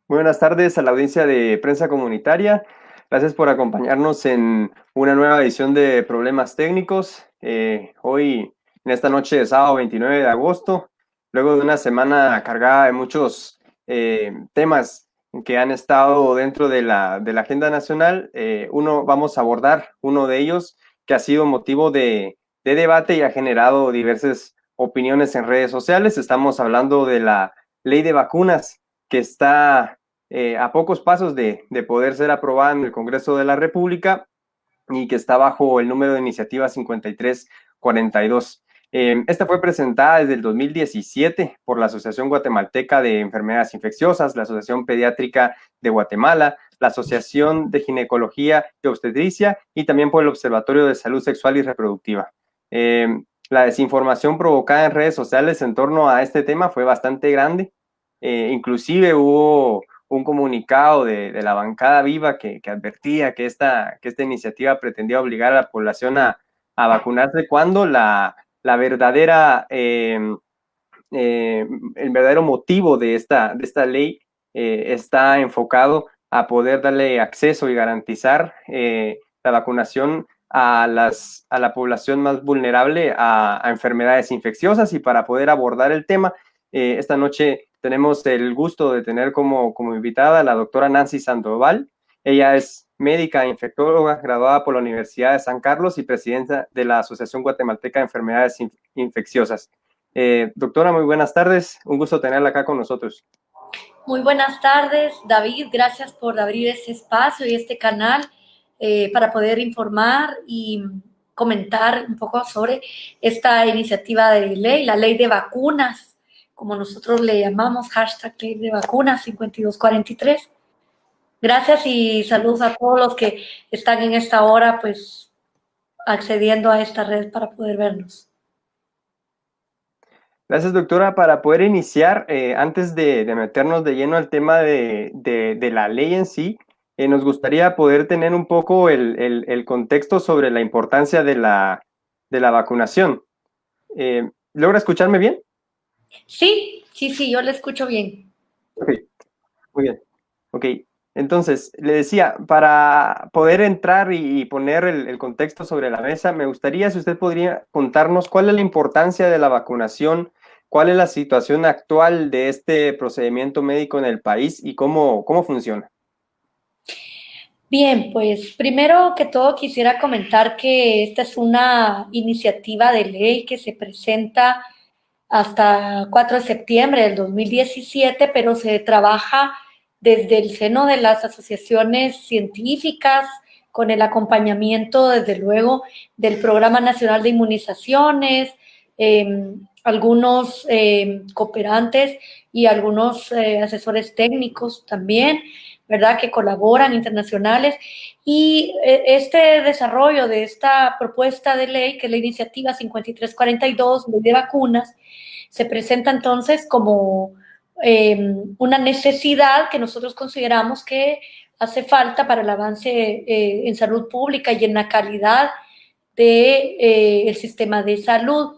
Muy buenas tardes a la audiencia de Prensa Comunitaria. Gracias por acompañarnos en una nueva edición de Problemas Técnicos. Hoy, en esta noche de sábado 29 de agosto, luego de una semana cargada de muchos temas que han estado dentro de la agenda nacional, vamos a abordar uno de ellos que ha sido motivo de debate y ha generado diversas opiniones en redes sociales. Estamos hablando de la ley de vacunas que está a pocos pasos de poder ser aprobada en el Congreso de la República y que está bajo el número de iniciativa 5342. Esta fue presentada desde el 2017 por la Asociación Guatemalteca de Enfermedades Infecciosas, la Asociación Pediátrica de Guatemala, la Asociación de Ginecología y Obstetricia y también por el Observatorio de Salud Sexual y Reproductiva. La desinformación provocada en redes sociales en torno a este tema fue bastante grande. Inclusive hubo un comunicado de la bancada viva que advertía que esta iniciativa pretendía obligar a la población a vacunarse cuando la verdadera, el verdadero motivo de esta ley está enfocado a poder darle acceso y garantizar la vacunación a la población más vulnerable a enfermedades infecciosas. Y para poder abordar el tema, esta noche tenemos el gusto de tener como invitada a la doctora Nancy Sandoval. Ella es médica e infectóloga graduada por la Universidad de San Carlos y presidenta de la Asociación Guatemalteca de Enfermedades Infecciosas. Doctora, muy buenas tardes. Un gusto tenerla acá con nosotros. Muy buenas tardes, David. Gracias por abrir este espacio y este canal para poder informar y comentar un poco sobre esta iniciativa de ley, la ley de vacunas, como nosotros le llamamos, hashtag ley de vacunas 5243. Gracias y saludos a todos los que están en esta hora, pues, accediendo a esta red para poder vernos. Gracias, doctora. Para poder iniciar, antes de meternos de lleno al tema de la ley en sí, nos gustaría poder tener un poco el contexto sobre la importancia de la vacunación. ¿Logra escucharme bien? Sí, yo le escucho bien. Ok, muy bien. Ok, entonces, le decía, para poder entrar y poner el contexto sobre la mesa, me gustaría si usted podría contarnos cuál es la importancia de la vacunación, cuál es la situación actual de este procedimiento médico en el país y cómo funciona. Bien, pues primero que todo quisiera comentar que esta es una iniciativa de ley que se presenta hasta 4 de septiembre del 2017, pero se trabaja desde el seno de las asociaciones científicas, con el acompañamiento, desde luego, del Programa Nacional de Inmunizaciones, algunos cooperantes y algunos asesores técnicos también, ¿verdad?, que colaboran internacionales. Y este desarrollo de esta propuesta de ley, que es la iniciativa 5342, ley de vacunas, se presenta entonces como una necesidad que nosotros consideramos que hace falta para el avance en salud pública y en la calidad del sistema de salud.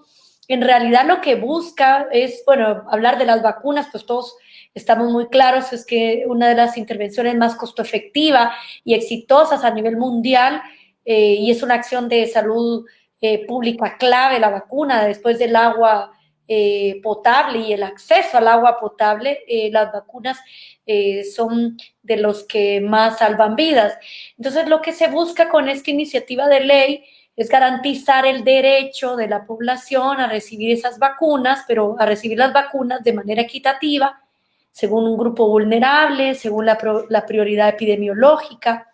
En realidad lo que busca es, bueno, hablar de las vacunas, pues todos estamos muy claros, es que una de las intervenciones más costo efectiva y exitosas a nivel mundial, y es una acción de salud pública clave, la vacuna, después del agua potable y el acceso al agua potable, las vacunas son de los que más salvan vidas. Entonces, lo que se busca con esta iniciativa de ley es garantizar el derecho de la población a recibir esas vacunas, pero a recibir las vacunas de manera equitativa, según un grupo vulnerable, según la prioridad epidemiológica.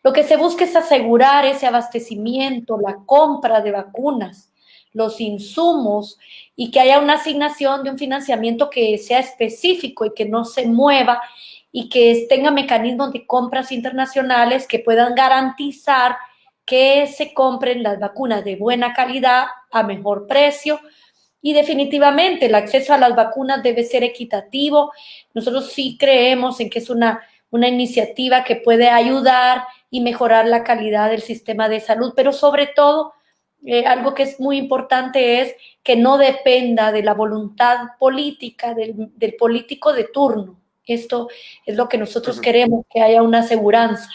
Lo que se busca es asegurar ese abastecimiento, la compra de vacunas, los insumos, y que haya una asignación de un financiamiento que sea específico y que no se mueva, y que tenga mecanismos de compras internacionales que puedan garantizar que se compren las vacunas de buena calidad a mejor precio. Y definitivamente el acceso a las vacunas debe ser equitativo. Nosotros sí creemos en que es una iniciativa que puede ayudar y mejorar la calidad del sistema de salud, pero sobre todo, algo que es muy importante es que no dependa de la voluntad política del político de turno. Esto es lo que nosotros queremos, que haya una aseguranza.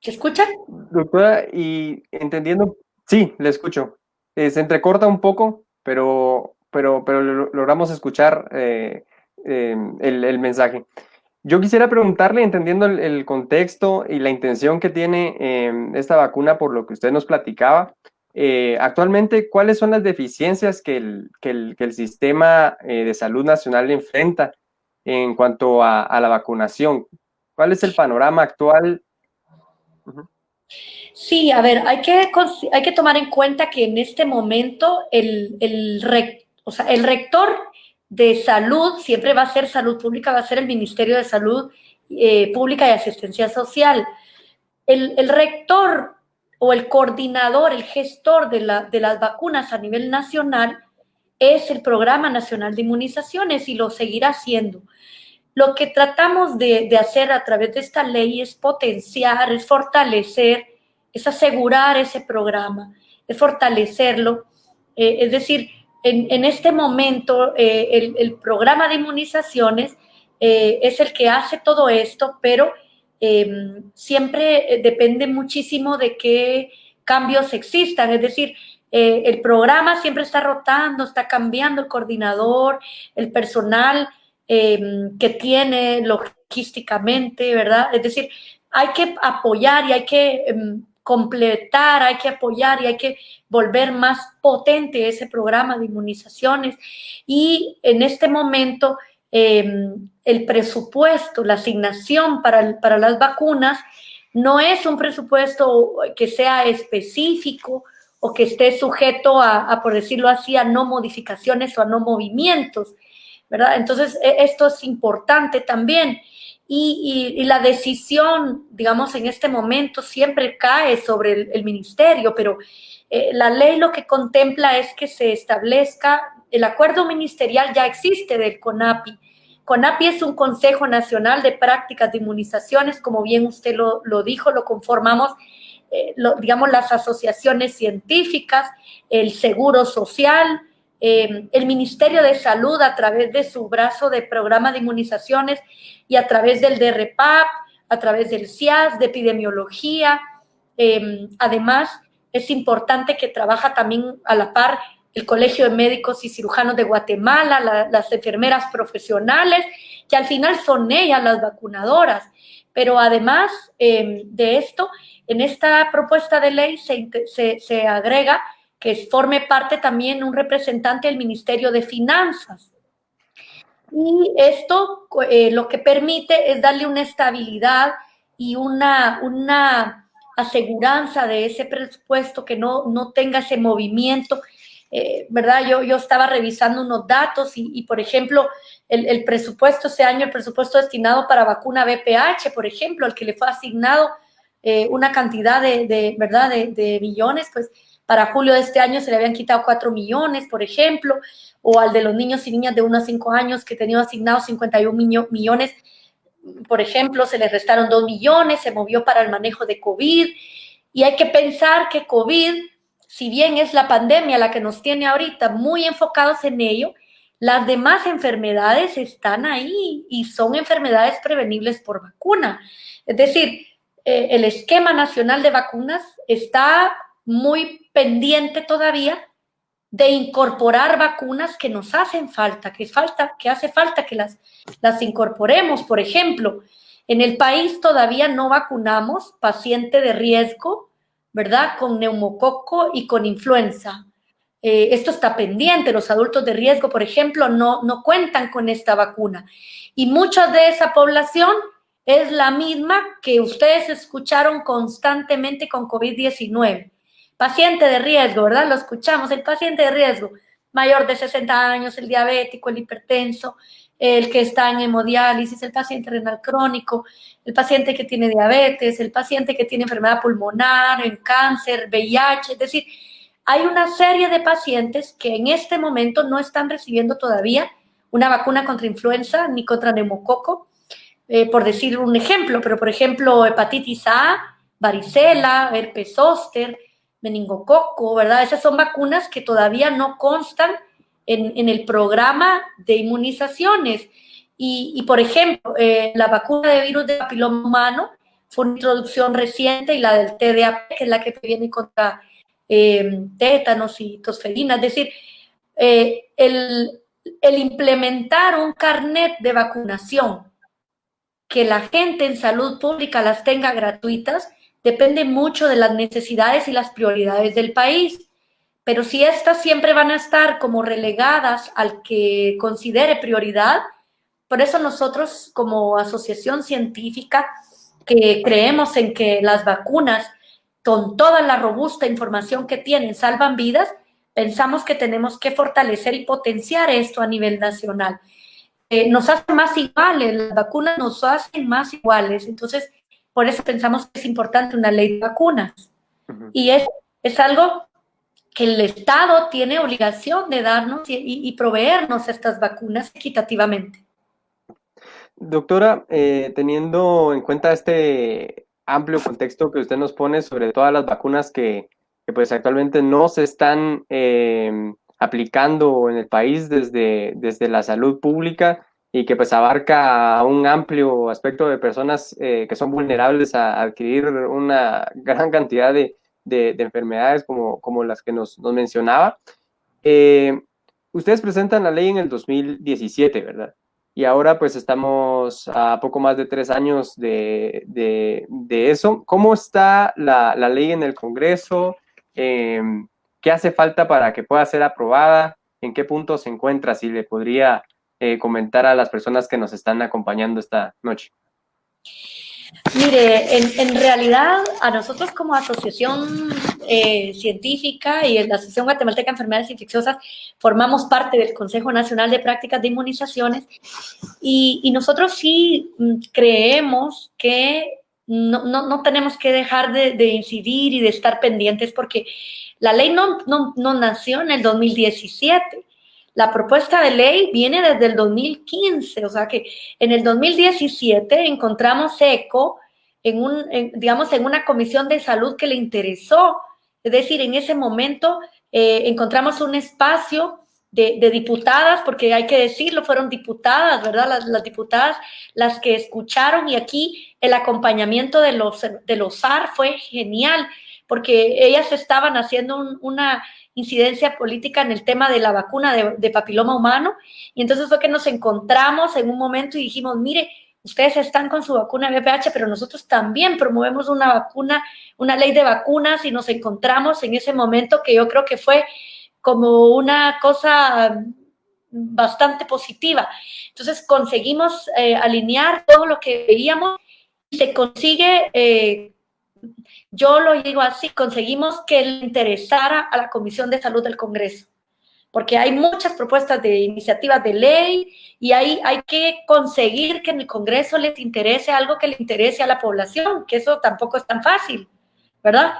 ¿Se escucha? Doctora, y entendiendo, sí, le escucho. Se entrecorta un poco, pero logramos escuchar el mensaje. Yo quisiera preguntarle, entendiendo el contexto y la intención que tiene esta vacuna por lo que usted nos platicaba, actualmente, ¿cuáles son las deficiencias que el sistema de salud nacional enfrenta en cuanto a la vacunación? ¿Cuál es el panorama actual? Ujú. Sí, a ver, hay que tomar en cuenta que en este momento el rector de salud siempre va a ser salud pública, va a ser el Ministerio de Salud Pública y Asistencia Social. El rector o el coordinador, el gestor de las vacunas a nivel nacional es el Programa Nacional de Inmunizaciones y lo seguirá haciendo. Lo que tratamos de hacer a través de esta ley es potenciar, es fortalecer, es asegurar ese programa, es fortalecerlo. Es decir, en este momento el programa de inmunizaciones es el que hace todo esto, pero siempre depende muchísimo de qué cambios existan. Es decir, el programa siempre está rotando, está cambiando el coordinador, el personal que tiene logísticamente, ¿verdad? Es decir, hay que apoyar y hay que completar, hay que apoyar y hay que volver más potente ese programa de inmunizaciones. Y en este momento, el presupuesto, la asignación para las vacunas, no es un presupuesto que sea específico o que esté sujeto por decirlo así, a no modificaciones o a no movimientos, ¿verdad? Entonces, esto es importante también. Y la decisión, digamos, en este momento siempre cae sobre el ministerio, pero la ley lo que contempla es que se establezca, el acuerdo ministerial ya existe del CONAPI. CONAPI es un Consejo Nacional de Prácticas de Inmunizaciones, como bien usted lo dijo, lo conformamos, digamos, las asociaciones científicas, el Seguro Social, el Ministerio de Salud a través de su brazo de programa de inmunizaciones y a través del DRPAP, a través del CIAS, de epidemiología. Además, es importante que trabaja también a la par el Colegio de Médicos y Cirujanos de Guatemala, las enfermeras profesionales, que al final son ellas las vacunadoras. Pero además de esto, en esta propuesta de ley se agrega que forme parte también un representante del Ministerio de Finanzas. Y esto lo que permite es darle una estabilidad y una aseguranza de ese presupuesto, que no tenga ese movimiento. ¿Verdad? Yo estaba revisando unos datos y por ejemplo, el presupuesto este año, el presupuesto destinado para vacuna BPH, por ejemplo, al que le fue asignado una cantidad ¿verdad? De millones, pues para julio de este año se le habían quitado 4 millones, por ejemplo, o al de los niños y niñas de 1 a 5 años que tenían asignados 51 millones, por ejemplo, se les restaron 2 millones, se movió para el manejo de COVID. Y hay que pensar que COVID, si bien es la pandemia la que nos tiene ahorita muy enfocados en ello, las demás enfermedades están ahí y son enfermedades prevenibles por vacuna. Es decir, el esquema nacional de vacunas está muy pendiente todavía de incorporar vacunas que nos hacen falta, que hace falta que las incorporemos. Por ejemplo, en el país todavía no vacunamos paciente de riesgo, ¿verdad? Con neumococo y con influenza. Esto está pendiente. Los adultos de riesgo, por ejemplo, no cuentan con esta vacuna. Y mucha de esa población es la misma que ustedes escucharon constantemente con COVID-19. Paciente de riesgo, ¿verdad? Lo escuchamos, el paciente de riesgo, mayor de 60 años, el diabético, el hipertenso, el que está en hemodiálisis, el paciente renal crónico, el paciente que tiene diabetes, el paciente que tiene enfermedad pulmonar, en cáncer, VIH, es decir, hay una serie de pacientes que en este momento no están recibiendo todavía una vacuna contra influenza ni contra neumococo, por decir un ejemplo, pero por ejemplo hepatitis A, varicela, herpes zóster, meningococo, ¿verdad? Esas son vacunas que todavía no constan en el programa de inmunizaciones. Y por ejemplo, la vacuna de virus de papiloma humano fue una introducción reciente, y la del TDAP, que es la que previene contra tétanos y tosferina. Es decir, el implementar un carnet de vacunación, que la gente en salud pública las tenga gratuitas, depende mucho de las necesidades y las prioridades del país. Pero si estas siempre van a estar como relegadas al que considere prioridad, por eso nosotros como asociación científica que creemos en que las vacunas, con toda la robusta información que tienen, salvan vidas, pensamos que tenemos que fortalecer y potenciar esto a nivel nacional. Nos hacen más iguales, las vacunas nos hacen más iguales, entonces por eso pensamos que es importante una ley de vacunas. Ujú. Y es algo que el Estado tiene obligación de darnos y proveernos estas vacunas equitativamente. Doctora, teniendo en cuenta este amplio contexto que usted nos pone sobre todas las vacunas que pues actualmente no se están aplicando en el país desde la salud pública, y que pues abarca a un amplio aspecto de personas que son vulnerables a adquirir una gran cantidad de enfermedades como las que nos mencionaba. Eh, Ustedes presentan la ley en el 2017, ¿verdad? Y ahora pues estamos a poco más de 3 años de eso. ¿Cómo está la ley en el Congreso? Eh, ¿Qué hace falta para que pueda ser aprobada? ¿En qué punto se encuentra? Si le podría comentar a las personas que nos están acompañando esta noche. Mire, en realidad a nosotros como asociación científica y en la Asociación Guatemalteca de Enfermedades Infecciosas formamos parte del Consejo Nacional de Prácticas de Inmunizaciones, y nosotros sí creemos que no tenemos que dejar de incidir y de estar pendientes, porque la ley no nació en el 2017. La propuesta de ley viene desde el 2015, o sea que en el 2017 encontramos eco digamos, en una comisión de salud que le interesó. Es decir, en ese momento encontramos un espacio de diputadas, porque hay que decirlo, fueron diputadas, ¿verdad? Las diputadas las que escucharon, y aquí el acompañamiento de los SAR fue genial, porque ellas estaban haciendo una incidencia política en el tema de la vacuna de papiloma humano, y entonces fue que nos encontramos en un momento y dijimos, mire, ustedes están con su vacuna de VPH, pero nosotros también promovemos una vacuna, una ley de vacunas, y nos encontramos en ese momento que yo creo que fue como una cosa bastante positiva. Entonces conseguimos alinear todo lo que veíamos, y se consigue, yo lo digo así, conseguimos que le interesara a la Comisión de Salud del Congreso, porque hay muchas propuestas de iniciativas de ley, y hay que conseguir que en el Congreso les interese algo que le interese a la población, que eso tampoco es tan fácil, ¿verdad?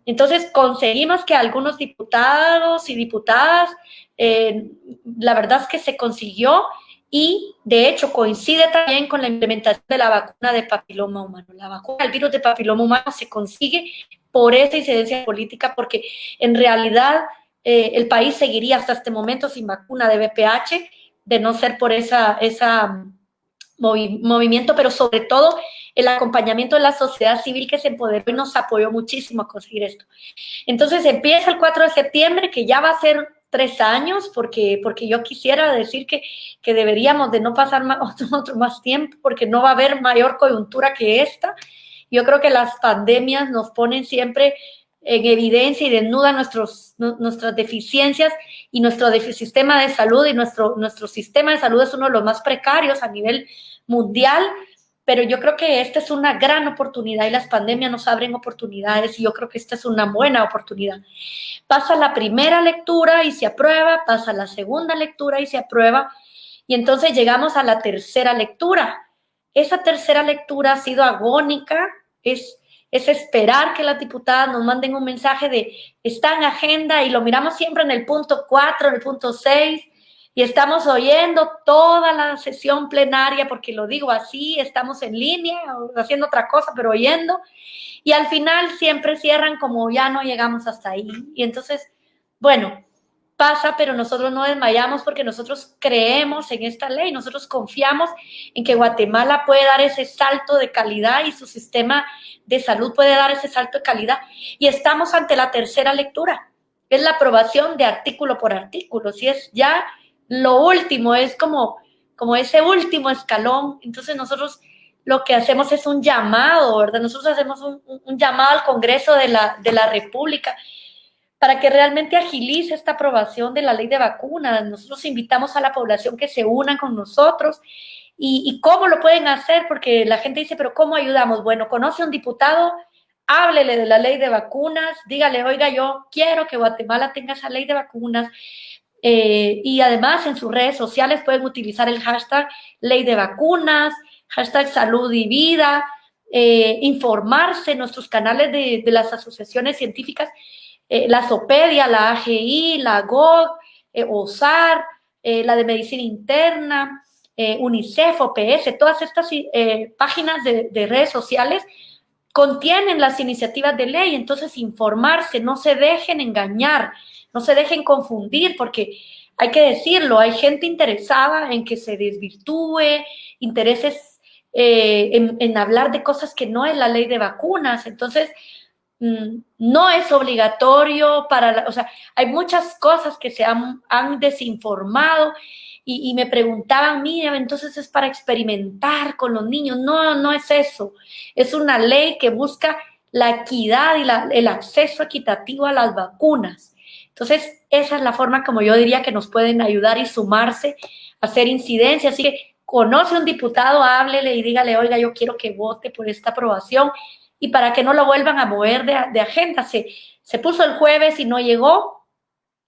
Entonces conseguimos que algunos diputados y diputadas, la verdad es que se consiguió, y de hecho coincide también con la implementación de la vacuna de papiloma humano. La vacuna del virus de papiloma humano se consigue por esa incidencia política, porque en realidad el país seguiría hasta este momento sin vacuna de VPH, de no ser por esa movimiento, pero sobre todo el acompañamiento de la sociedad civil, que se empoderó y nos apoyó muchísimo a conseguir esto. Entonces empieza el 4 de septiembre, que ya va a ser 3 años, porque yo quisiera decir que deberíamos de no pasar otro más tiempo, porque no va a haber mayor coyuntura que esta. Yo creo que las pandemias nos ponen siempre en evidencia y desnudan nuestras deficiencias y nuestro sistema de salud, y nuestro sistema de salud es uno de los más precarios a nivel mundial, pero yo creo que esta es una gran oportunidad, y las pandemias nos abren oportunidades, y yo creo que esta es una buena oportunidad. Pasa la primera lectura y se aprueba, pasa la segunda lectura y se aprueba, y entonces llegamos a la tercera lectura. Esa tercera lectura ha sido agónica, es esperar que las diputadas nos manden un mensaje de está en agenda, y lo miramos siempre en el punto 4, en el punto 6, y estamos oyendo toda la sesión plenaria, porque lo digo así, estamos en línea, haciendo otra cosa, pero oyendo, y al final siempre cierran como ya no llegamos hasta ahí. Y entonces, bueno, pasa, pero nosotros no desmayamos porque nosotros creemos en esta ley, nosotros confiamos en que Guatemala puede dar ese salto de calidad y su sistema de salud puede dar ese salto de calidad. Y estamos ante la tercera lectura, es la aprobación de artículo por artículo, si es ya lo último, es como ese último escalón. Entonces nosotros lo que hacemos es un llamado, ¿verdad? Nosotros hacemos un llamado al Congreso de la República para que realmente agilice esta aprobación de la ley de vacunas. Nosotros invitamos a la población que se una con nosotros. ¿Y cómo lo pueden hacer? Porque la gente dice, pero ¿cómo ayudamos? Bueno, conoce a un diputado, háblele de la ley de vacunas, dígale, oiga, yo quiero que Guatemala tenga esa ley de vacunas. Y además en sus redes sociales pueden utilizar el hashtag ley de vacunas, hashtag salud y vida, informarse en nuestros canales de las asociaciones científicas, la Sopedia, la AGI, la GOG, OSAR, la de Medicina Interna, UNICEF, OPS, todas estas páginas de redes sociales contienen las iniciativas de ley. Entonces informarse, no se dejen engañar, no se dejen confundir, porque hay que decirlo, hay gente interesada en que se desvirtúe, intereses en hablar de cosas que no es la ley de vacunas. Entonces, no es obligatorio o sea, hay muchas cosas que se han desinformado y me preguntaban, mira, entonces es para experimentar con los niños. No, no es eso. Es una ley que busca la equidad y el acceso equitativo a las vacunas. Entonces, esa es la forma como yo diría que nos pueden ayudar y sumarse a hacer incidencia. Así que conoce a un diputado, háblele y dígale, oiga, yo quiero que vote por esta aprobación, y para que no lo vuelvan a mover de agenda. Se puso el jueves y no llegó.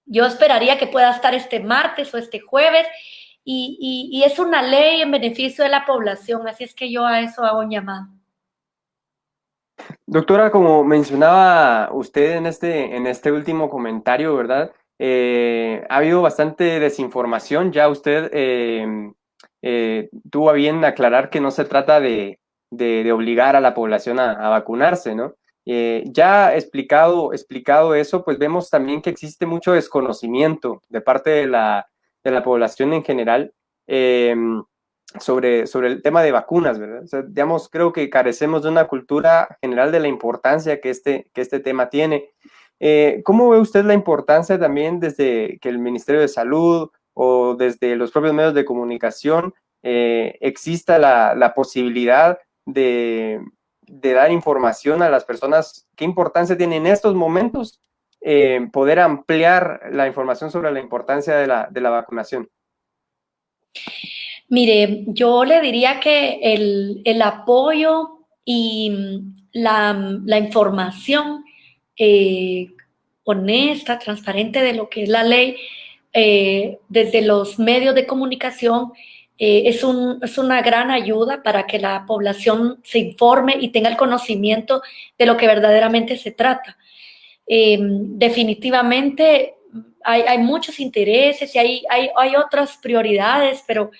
Yo esperaría que pueda estar este martes o este jueves, y es una ley en beneficio de la población, así es que yo a eso hago un llamado. Doctora, como mencionaba usted en este último comentario, ¿verdad? Ha habido bastante desinformación. Ya usted tuvo a bien aclarar que no se trata de obligar a la población a vacunarse, ¿no? Ya explicado eso, pues vemos también que existe mucho desconocimiento de parte de la población en general sobre el tema de vacunas, ¿verdad? O sea, digamos, creo que carecemos de una cultura general de la importancia que este tema tiene. ¿Cómo ve usted la importancia también desde que el Ministerio de Salud o desde los propios medios de comunicación exista la posibilidad de dar información a las personas? ¿Qué importancia tiene en estos momentos poder ampliar la información sobre la importancia de la vacunación? Mire, yo le diría que el apoyo y la información honesta, transparente de lo que es la ley, desde los medios de comunicación, es una gran ayuda para que la población se informe y tenga el conocimiento de lo que verdaderamente se trata. Definitivamente hay muchos intereses y hay otras prioridades, pero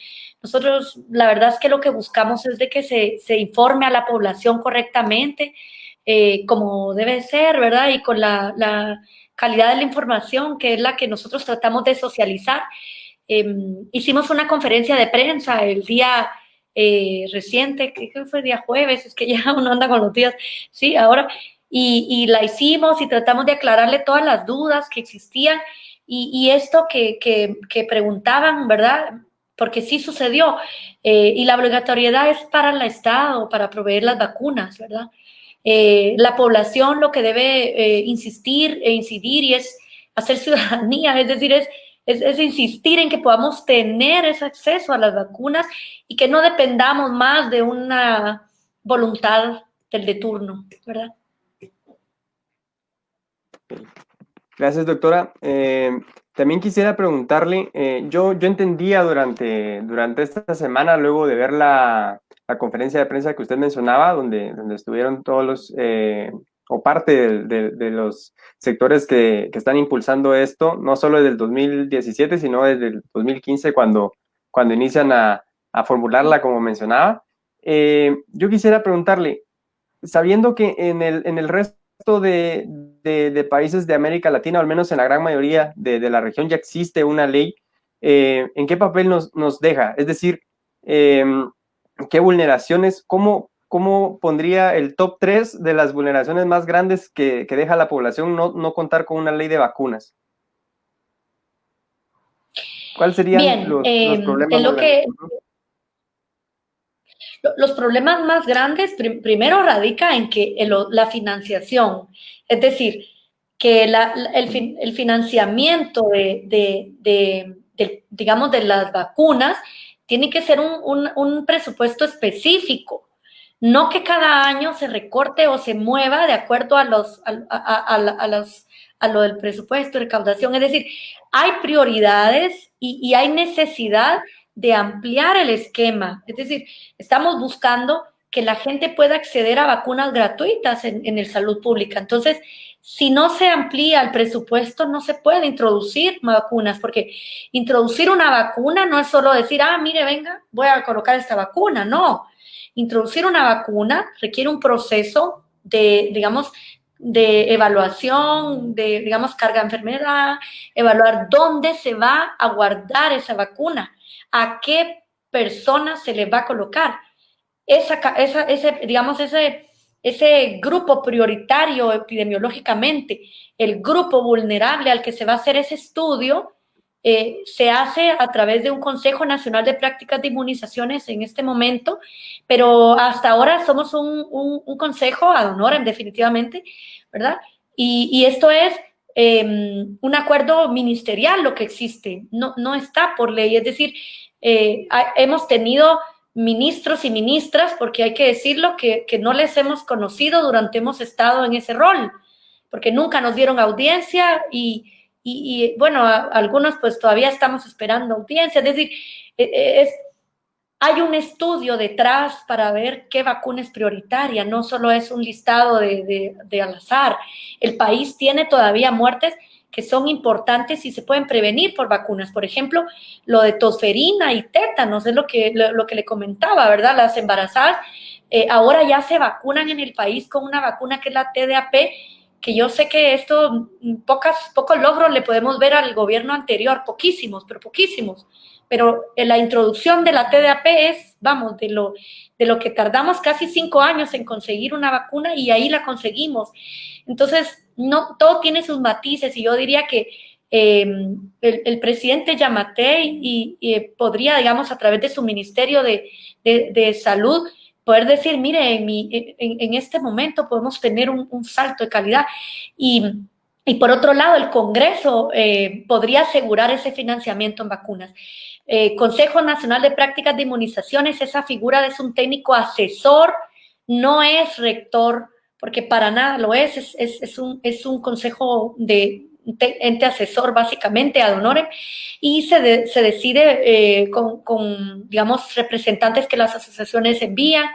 nosotros la verdad es que lo que buscamos es de que se informe a la población correctamente, como debe ser, ¿verdad? Y con la calidad de la información, que es la que nosotros tratamos de socializar. Hicimos una conferencia de prensa el día reciente, que fue el día jueves, es que ya uno anda con los días, sí, ahora, y la hicimos y tratamos de aclararle todas las dudas que existían, y esto que preguntaban, ¿verdad? Porque sí sucedió, y la obligatoriedad es para el Estado, para proveer las vacunas, ¿verdad? La población lo que debe insistir e incidir y es hacer ciudadanía, es decir, es insistir en que podamos tener ese acceso a las vacunas y que no dependamos más de una voluntad del de turno, ¿verdad? Gracias, doctora. También quisiera preguntarle, yo entendía durante esta semana, luego de ver la conferencia de prensa que usted mencionaba, donde estuvieron todos los, o parte de los sectores que están impulsando esto, no solo desde el 2017, sino desde el 2015, cuando inician a formularla, como mencionaba. Yo quisiera preguntarle, sabiendo que en el resto resto de países de América Latina, o al menos en la gran mayoría de la región, ya existe una ley. ¿En qué papel nos deja? Es decir, ¿qué vulneraciones, cómo pondría el top 3 de las vulneraciones más grandes que deja la población no contar con una ley de vacunas? ¿Cuáles serían Bien, los problemas en más lo grandes? que los problemas más grandes primero radica en que la financiación, es decir, que el financiamiento digamos, de las vacunas tiene que ser un presupuesto específico, no que cada año se recorte o se mueva de acuerdo a lo del presupuesto, recaudación. Es decir, hay prioridades y hay necesidad de ampliar el esquema. Es decir, estamos buscando que la gente pueda acceder a vacunas gratuitas en el salud pública. Entonces, si no se amplía el presupuesto, no se puede introducir vacunas, porque introducir una vacuna no es solo decir, mire, venga, voy a colocar esta vacuna. No, introducir una vacuna requiere un proceso digamos, de evaluación, digamos, carga de enfermedad, evaluar dónde se va a guardar esa vacuna, a qué persona se le va a colocar. Ese grupo prioritario epidemiológicamente, el grupo vulnerable al que se va a hacer ese estudio, se hace a través de un Consejo Nacional de Prácticas de Inmunizaciones en este momento, pero hasta ahora somos un consejo ad honorem definitivamente, ¿verdad? Y esto es un acuerdo ministerial lo que existe, no está por ley, es decir, hemos tenido ministros y ministras, porque hay que decirlo, que no les hemos conocido durante hemos estado en ese rol, porque nunca nos dieron audiencia y bueno, algunos pues todavía estamos esperando audiencia, es decir, hay un estudio detrás para ver qué vacuna es prioritaria, no solo es un listado de al azar. El país tiene todavía muertes que son importantes y se pueden prevenir por vacunas. Por ejemplo, lo de tosferina y tétanos, es lo que le comentaba, ¿verdad? Las embarazadas ahora ya se vacunan en el país con una vacuna que es la TDAP, que yo sé que esto, pocos logros le podemos ver al gobierno anterior, poquísimos, pero poquísimos. Pero la introducción de la TDAP es, vamos, de lo que tardamos casi 5 años en conseguir una vacuna y ahí la conseguimos. Entonces, no, todo tiene sus matices y yo diría que el presidente Yamatei podría, digamos, a través de su Ministerio de Salud, poder decir, mire, en este momento podemos tener un salto de calidad. Y por otro lado, el Congreso podría asegurar ese financiamiento en vacunas. Consejo Nacional de Prácticas de Inmunizaciones, esa figura es un técnico asesor, no es rector, porque para nada lo es un consejo de ente asesor básicamente ad honorem y se decide digamos, representantes que las asociaciones envían.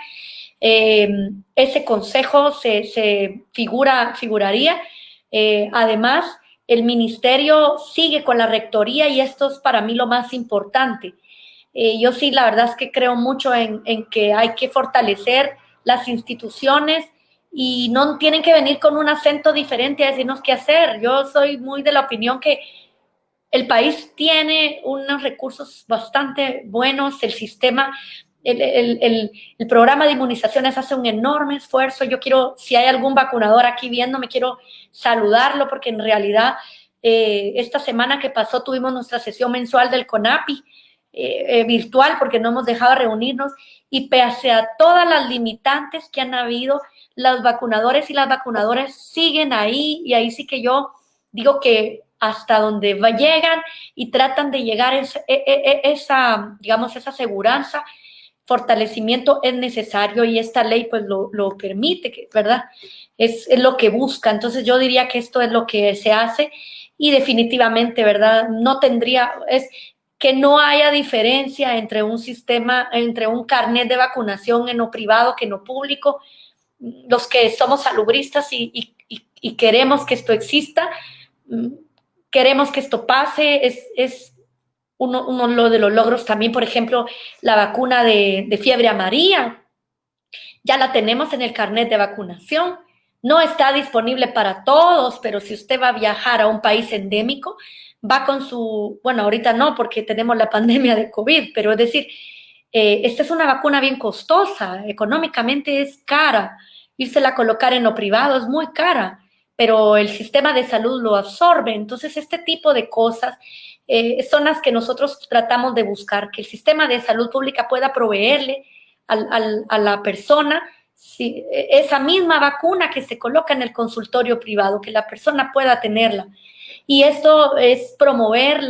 Ese consejo se figuraría. Además, el ministerio sigue con la rectoría y esto es para mí lo más importante. Yo sí, la verdad es que creo mucho en que hay que fortalecer las instituciones y no tienen que venir con un acento diferente a decirnos qué hacer. Yo soy muy de la opinión que el país tiene unos recursos bastante buenos, el sistema, el programa de inmunizaciones hace un enorme esfuerzo. Yo quiero, si hay algún vacunador aquí viéndome, quiero saludarlo porque en realidad esta semana que pasó tuvimos nuestra sesión mensual del CONAPI, virtual porque no hemos dejado de reunirnos y pese a todas las limitantes que han habido, los vacunadores y las vacunadoras siguen ahí y ahí sí que yo digo que hasta donde llegan y tratan de llegar digamos, esa seguranza, fortalecimiento es necesario y esta ley pues lo permite, ¿verdad? Es lo que busca. Entonces yo diría que esto es lo que se hace y definitivamente, ¿verdad? No tendría, es que no haya diferencia entre un sistema, entre un carnet de vacunación en lo privado que en lo público. Los que somos salubristas y queremos que esto exista, queremos que esto pase, es uno de los logros también, por ejemplo, la vacuna de fiebre amarilla, ya la tenemos en el carnet de vacunación, No está disponible para todos, pero si usted va a viajar a un país endémico, va con su, bueno, ahorita no porque tenemos la pandemia de COVID, pero es decir, esta es una vacuna bien costosa, económicamente es cara, írsela a colocar en lo privado es muy cara, pero el sistema de salud lo absorbe. Entonces, este tipo de cosas son las que nosotros tratamos de buscar, que el sistema de salud pública pueda proveerle a la persona si, esa misma vacuna que se coloca en el consultorio privado, que la persona pueda tenerla. Y esto es promover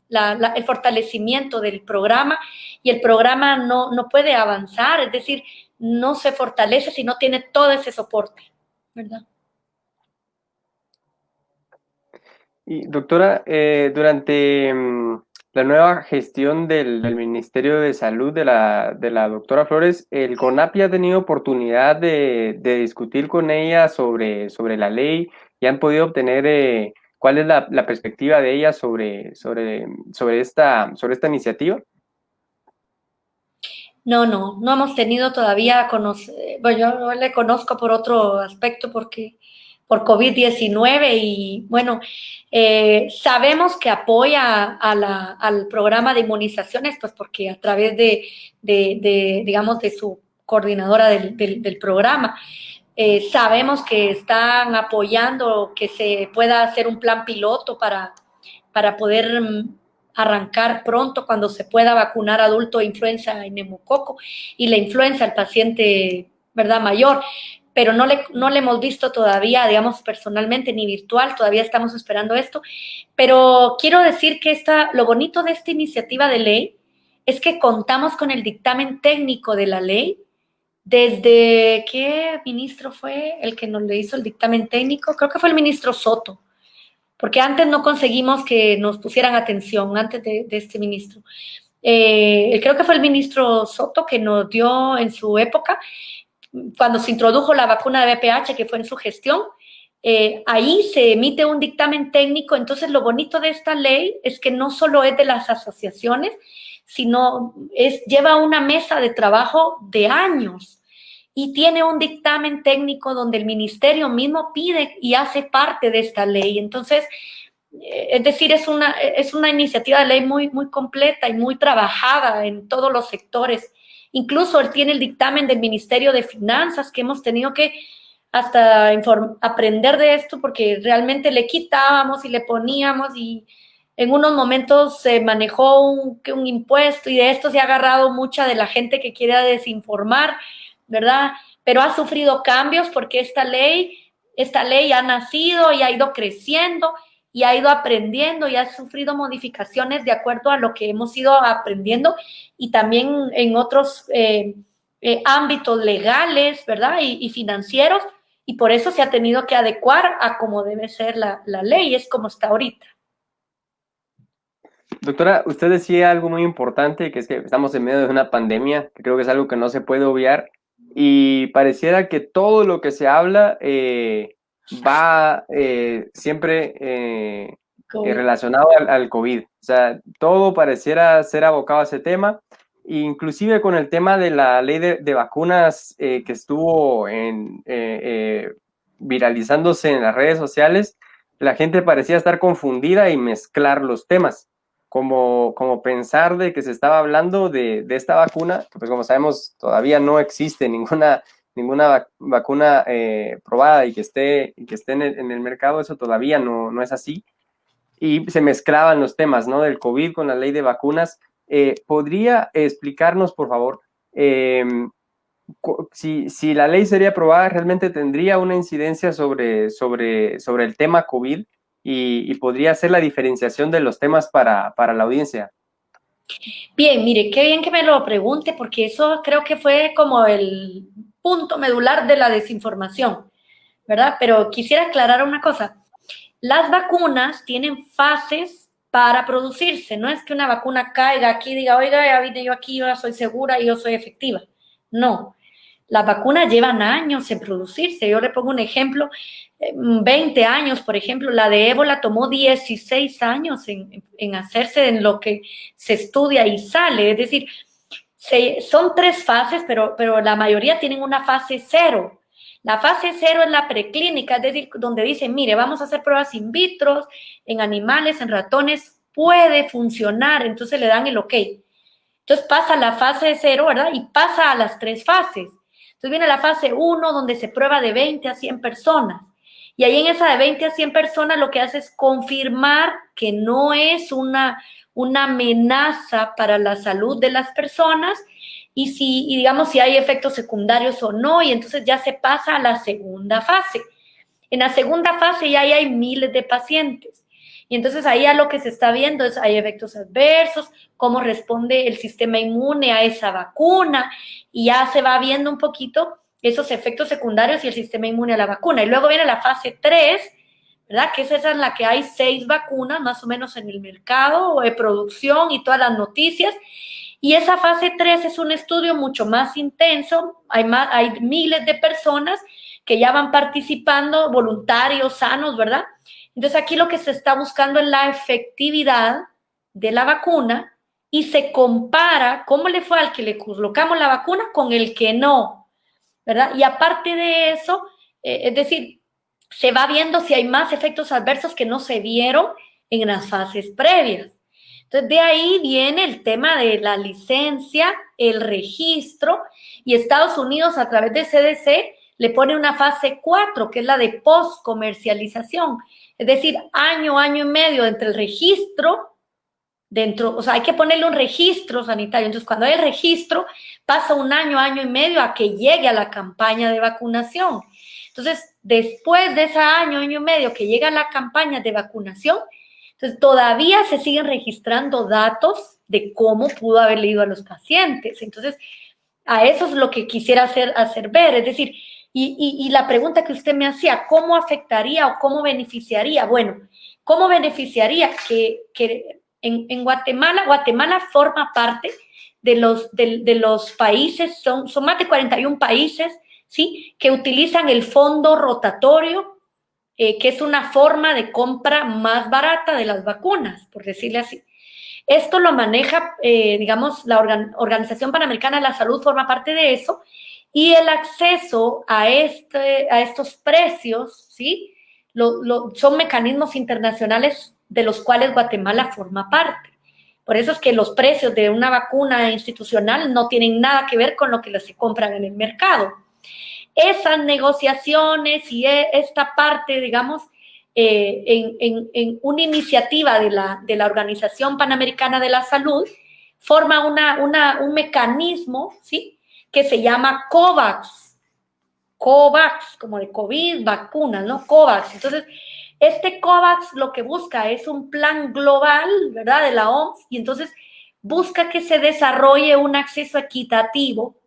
el fortalecimiento del programa, y el programa no puede avanzar, es decir, no se fortalece si no tiene todo ese soporte, ¿verdad? Y doctora, durante la nueva gestión del Ministerio de Salud de la doctora Flores, ¿el CONAPI ha tenido oportunidad de discutir con ella sobre la ley y han podido obtener cuál es la perspectiva de ella sobre esta iniciativa? No hemos tenido todavía, bueno, yo le conozco por otro aspecto porque por COVID-19 y bueno, sabemos que apoya al programa de inmunizaciones, pues porque a través digamos, de su coordinadora del programa, sabemos que están apoyando que se pueda hacer un plan piloto para poder arrancar pronto cuando se pueda vacunar adulto influenza y neumococo y la influenza al paciente, ¿verdad?, mayor. Pero no le hemos visto todavía, digamos, personalmente ni virtual, todavía estamos esperando esto. Pero quiero decir que lo bonito de esta iniciativa de ley es que contamos con el dictamen técnico de la ley. ¿Desde qué ministro fue el que nos le hizo el dictamen técnico? Creo que fue el ministro Soto, porque antes no conseguimos que nos pusieran atención, antes de este ministro. Creo que fue el ministro Soto que nos dio en su época, cuando se introdujo la vacuna de VPH, que fue en su gestión, ahí se emite un dictamen técnico. Entonces, lo bonito de esta ley es que no solo es de las asociaciones, sino lleva una mesa de trabajo de años y tiene un dictamen técnico donde el ministerio mismo pide y hace parte de esta ley. Entonces, es decir, es una iniciativa de ley muy, muy completa y muy trabajada en todos los sectores. Incluso él tiene el dictamen del Ministerio de Finanzas, que hemos tenido que hasta aprender de esto, porque realmente le quitábamos y le poníamos, y en unos momentos se manejó un impuesto, y de esto se ha agarrado mucha de la gente que quiere desinformar, ¿verdad? Pero ha sufrido cambios porque esta ley ha nacido y ha ido creciendo y ha ido aprendiendo y ha sufrido modificaciones de acuerdo a lo que hemos ido aprendiendo, y también en otros ámbitos legales, ¿verdad? Y financieros, y por eso se ha tenido que adecuar a cómo debe ser la ley, es como está ahorita. Doctora, usted decía algo muy importante, que es que estamos en medio de una pandemia, que creo que es algo que no se puede obviar, y pareciera que todo lo que se habla va siempre relacionado al COVID. O sea, todo pareciera ser abocado a ese tema, inclusive con el tema de la ley de vacunas que estuvo viralizándose en las redes sociales. La gente parecía estar confundida y mezclar los temas. Como pensar de que se estaba hablando de esta vacuna, que pues como sabemos todavía no existe ninguna vacuna probada y que esté en el mercado, eso todavía no es así. Y se mezclaban los temas, ¿no? Del COVID con la ley de vacunas. ¿Podría explicarnos, por favor, si la ley sería aprobada, realmente tendría una incidencia sobre el tema COVID y podría hacer la diferenciación de los temas para la audiencia? Bien, mire, qué bien que me lo pregunte, porque eso creo que fue como el punto medular de la desinformación, ¿verdad? Pero quisiera aclarar una cosa. Las vacunas tienen fases para producirse. No es que una vacuna caiga aquí y diga, oiga, ya vine yo aquí, yo soy segura y yo soy efectiva. No. Las vacunas llevan años en producirse. Yo le pongo un ejemplo, 20 años, por ejemplo, la de ébola tomó 16 años en hacerse, en lo que se estudia y sale. Es decir, son 3 fases, pero la mayoría tienen una fase 0. La fase 0 es la preclínica, es decir, donde dicen, mire, vamos a hacer pruebas in vitro, en animales, en ratones, puede funcionar, entonces le dan el ok. Entonces pasa la fase 0, ¿verdad? Y pasa a las 3 fases. Entonces viene la fase 1, donde se prueba de 20 a 100 personas. Y ahí en esa de 20 a 100 personas lo que hace es confirmar que no es una amenaza para la salud de las personas y digamos si hay efectos secundarios o no, y entonces ya se pasa a la segunda fase. En la segunda fase ya hay miles de pacientes. Y entonces ahí ya lo que se está viendo es hay efectos adversos, cómo responde el sistema inmune a esa vacuna, y ya se va viendo un poquito esos efectos secundarios y el sistema inmune a la vacuna. Y luego viene la fase 3, ¿verdad? Que es esa en la que hay 6 vacunas más o menos en el mercado de producción y todas las noticias. Y esa fase 3 es un estudio mucho más intenso, hay miles de personas que ya van participando, voluntarios, sanos, ¿verdad? Entonces aquí lo que se está buscando es la efectividad de la vacuna y se compara cómo le fue al que le colocamos la vacuna con el que no, ¿verdad? Y aparte de eso, es decir, se va viendo si hay más efectos adversos que no se vieron en las fases previas. Entonces, de ahí viene el tema de la licencia, el registro, y Estados Unidos a través de CDC le pone una fase 4, que es la de post-comercialización. Es decir, año y medio entre el registro, o sea, hay que ponerle un registro sanitario. Entonces, cuando hay el registro, pasa un año y medio a que llegue a la campaña de vacunación. Entonces, después de ese año y medio que llega la campaña de vacunación, entonces todavía se siguen registrando datos de cómo pudo haber leído a los pacientes. Entonces, a eso es lo que quisiera hacer ver. Es decir, y la pregunta que usted me hacía, ¿cómo afectaría o cómo beneficiaría? Bueno, ¿cómo beneficiaría? Que en Guatemala forma parte de los países, son más de 41 países, ¿sí? Que utilizan el fondo rotatorio, que es una forma de compra más barata de las vacunas, por decirle así. Esto lo maneja, digamos, la Organización Panamericana de la Salud forma parte de eso, y el acceso a estos precios, ¿sí? Son mecanismos internacionales de los cuales Guatemala forma parte. Por eso es que los precios de una vacuna institucional no tienen nada que ver con lo que se compran en el mercado. Esas negociaciones y esta parte, digamos, en una iniciativa de la Organización Panamericana de la Salud, forma un mecanismo, ¿sí? Que se llama COVAX. COVAX, como de COVID, vacunas, ¿no? COVAX. Entonces, este COVAX lo que busca es un plan global, ¿verdad? De la OMS, y entonces busca que se desarrolle un acceso equitativo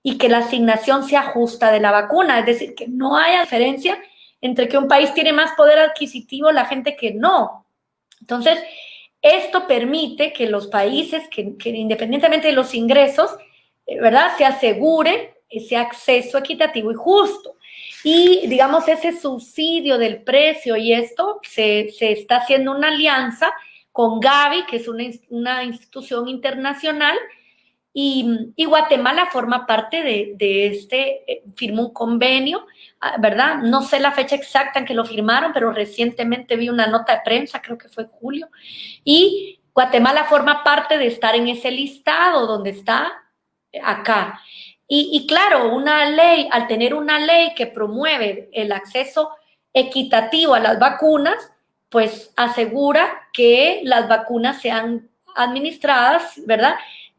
y que la asignación sea justa de la vacuna, es decir, que no haya diferencia entre que un país tiene más poder adquisitivo, la gente que no. Entonces, esto permite que los países, que independientemente de los ingresos, ¿verdad?, se asegure ese acceso equitativo y justo. Y, digamos, ese subsidio del precio y esto, se está haciendo una alianza con Gavi, que es una institución internacional, y Guatemala forma parte de este, firmó un convenio, ¿verdad? No sé la fecha exacta en que lo firmaron, pero recientemente vi una nota de prensa, creo que fue en julio, y Guatemala forma parte de estar en ese listado donde está acá. Y claro, una ley, al tener una ley que promueve el acceso equitativo a las vacunas, pues asegura que las vacunas sean administradas, ¿verdad?,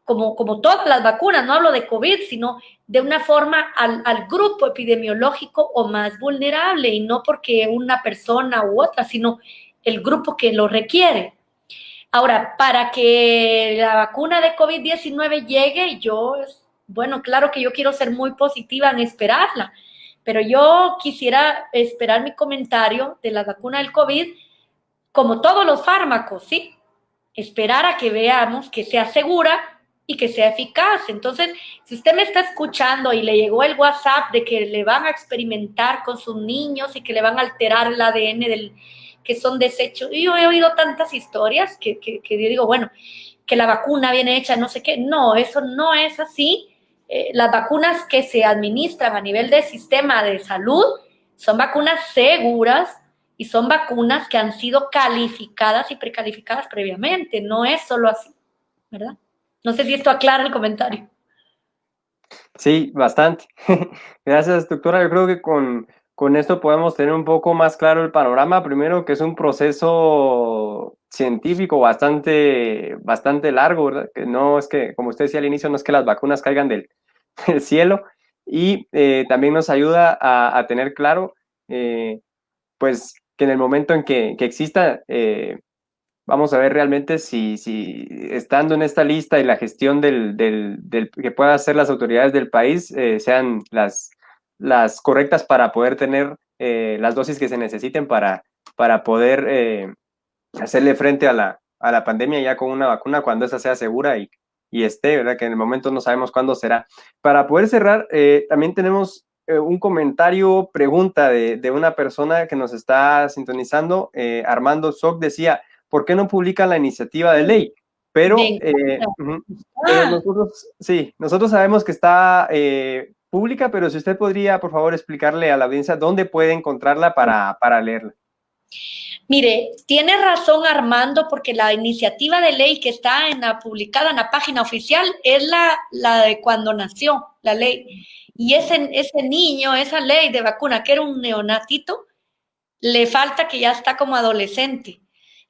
como todas las vacunas, no hablo de COVID, sino de una forma al grupo epidemiológico o más vulnerable, y no porque una persona u otra, sino el grupo que lo requiere. Ahora, para que la vacuna de COVID-19 llegue, bueno, claro que yo quiero ser muy positiva en esperarla, pero yo quisiera esperar mi comentario de la vacuna del COVID como todos los fármacos, ¿sí? Esperar a que veamos que sea segura y que sea eficaz. Entonces, si usted me está escuchando y le llegó el WhatsApp de que le van a experimentar con sus niños y que le van a alterar el ADN que son desechos, y yo he oído tantas historias que yo digo, bueno, que la vacuna viene hecha no sé qué. No, eso no es así. las vacunas que se administran a nivel del sistema de salud son vacunas seguras y son vacunas que han sido calificadas y precalificadas previamente. No es solo así, ¿verdad? No sé si esto aclara el comentario. Sí, bastante. Gracias, doctora. Yo creo que con esto podemos tener un poco más claro el panorama. Primero, que es un proceso científico bastante largo, ¿verdad? Que no es que, como usted decía al inicio, no es que las vacunas caigan del cielo. Y también nos ayuda a tener claro, pues, que en el momento en que exista, vamos a ver realmente si estando en esta lista y la gestión del que puedan hacer las autoridades del país sean las correctas para poder tener las dosis que se necesiten para poder hacerle frente a la pandemia ya con una vacuna cuando esa sea segura y esté, ¿verdad? Que en el momento no sabemos cuándo será. Para poder cerrar, también tenemos un comentario, pregunta de una persona que nos está sintonizando. Armando Soc decía, ¿por qué no publican la iniciativa de ley? Pero nosotros, sí, nosotros sabemos que está pública, pero si usted podría, por favor, explicarle a la audiencia dónde puede encontrarla para leerla. Mire, tiene razón Armando, porque la iniciativa de ley que está publicada en la página oficial es la de cuando nació la ley. Y ese niño, esa ley de vacuna, que era un neonatito, le falta que ya está como adolescente.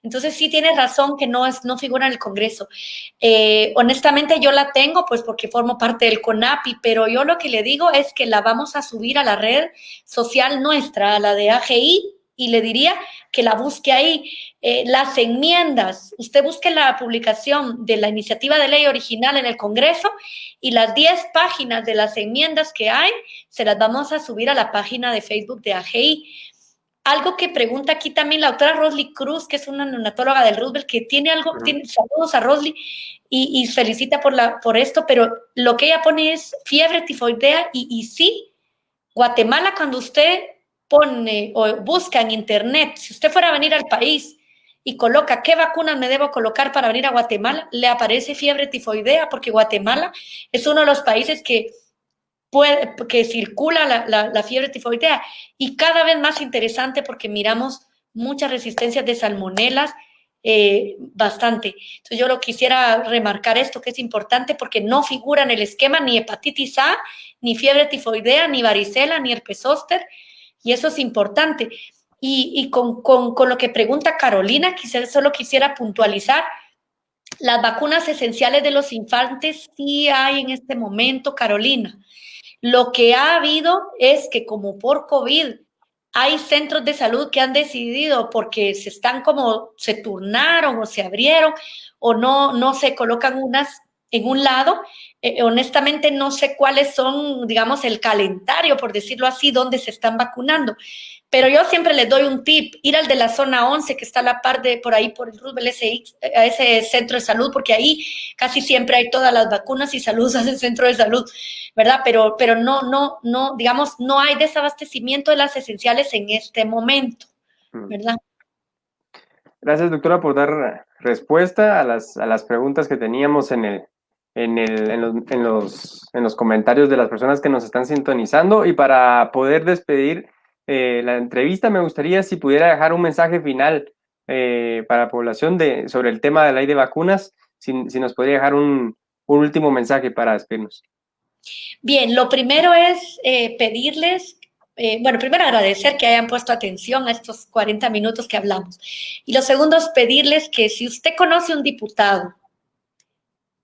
Entonces sí tiene razón que no figura en el Congreso. Honestamente yo la tengo pues porque formo parte del CONAPI, pero yo lo que le digo es que la vamos a subir a la red social nuestra, a la de AGI, y le diría que la busque ahí. Las enmiendas, usted busque la publicación de la iniciativa de ley original en el Congreso y las 10 páginas de las enmiendas que hay, se las vamos a subir a la página de Facebook de AGI. Algo que pregunta aquí también la doctora Rosly Cruz, que es una neonatóloga del Roosevelt, que tiene algo, saludos a Rosly y felicita por esto, pero lo que ella pone es fiebre tifoidea y sí, Guatemala, cuando usted pone o busca en internet, si usted fuera a venir al país y coloca qué vacunas me debo colocar para venir a Guatemala, le aparece fiebre tifoidea, porque Guatemala es uno de los países que circula la fiebre tifoidea, y cada vez más interesante porque miramos muchas resistencias de salmonelas, bastante. Entonces yo lo quisiera remarcar esto, que es importante porque no figura en el esquema ni hepatitis A, ni fiebre tifoidea, ni varicela, ni herpes zóster, y eso es importante. Y con lo que pregunta Carolina, solo quisiera puntualizar, las vacunas esenciales de los infantes sí hay en este momento, Carolina. Lo que ha habido es que como por COVID hay centros de salud que han decidido porque se turnaron o se abrieron o no se colocan unas en un lado. Honestamente no sé cuáles son, digamos, el calendario, por decirlo así, donde se están vacunando. Pero yo siempre les doy un tip, ir al de la zona 11, que está a la par de por ahí, por el Roosevelt SX, a ese centro de salud, porque ahí casi siempre hay todas las vacunas y saludos a ese centro de salud, ¿verdad? Pero no, digamos, no hay desabastecimiento de las esenciales en este momento, ¿verdad? Gracias, doctora, por dar respuesta a las preguntas que teníamos en los comentarios de las personas que nos están sintonizando. Y para poder despedir la entrevista, me gustaría si pudiera dejar un mensaje final para la población sobre el tema de la ley de vacunas, si nos podría dejar un último mensaje para despedirnos. Bien, lo primero es pedirles, primero agradecer que hayan puesto atención a estos 40 minutos que hablamos. Y lo segundo es pedirles que si usted conoce un diputado,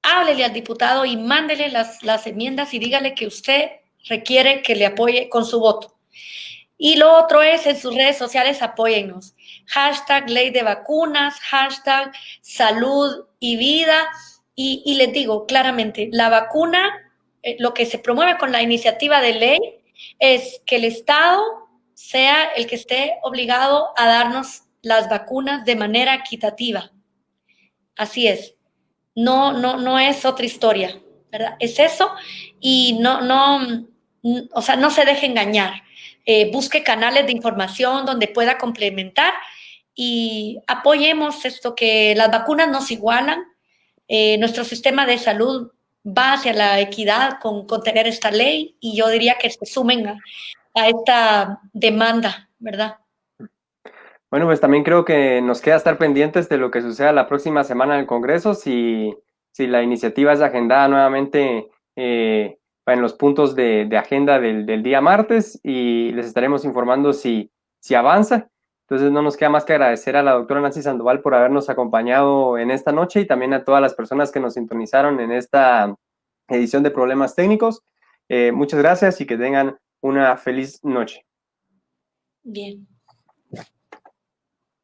háblele al diputado y mándele las enmiendas y dígale que usted requiere que le apoye con su voto. Y lo otro es, en sus redes sociales, apóyennos. Hashtag ley de vacunas, hashtag salud y vida. Y les digo claramente, la vacuna, lo que se promueve con la iniciativa de ley es que el Estado sea el que esté obligado a darnos las vacunas de manera equitativa. Así es. No es otra historia, ¿verdad? Es eso, y o sea, no se deje engañar. Busque canales de información donde pueda complementar y apoyemos esto, que las vacunas nos igualan. Nuestro sistema de salud va hacia la equidad con tener esta ley y yo diría que se sumen a esta demanda, ¿verdad? Bueno, pues también creo que nos queda estar pendientes de lo que suceda la próxima semana en el Congreso, si la iniciativa es agendada nuevamente en los puntos de agenda del día martes y les estaremos informando si avanza. Entonces no nos queda más que agradecer a la doctora Nancy Sandoval por habernos acompañado en esta noche y también a todas las personas que nos sintonizaron en esta edición de Problemas Técnicos. Muchas gracias y que tengan una feliz noche. Bien.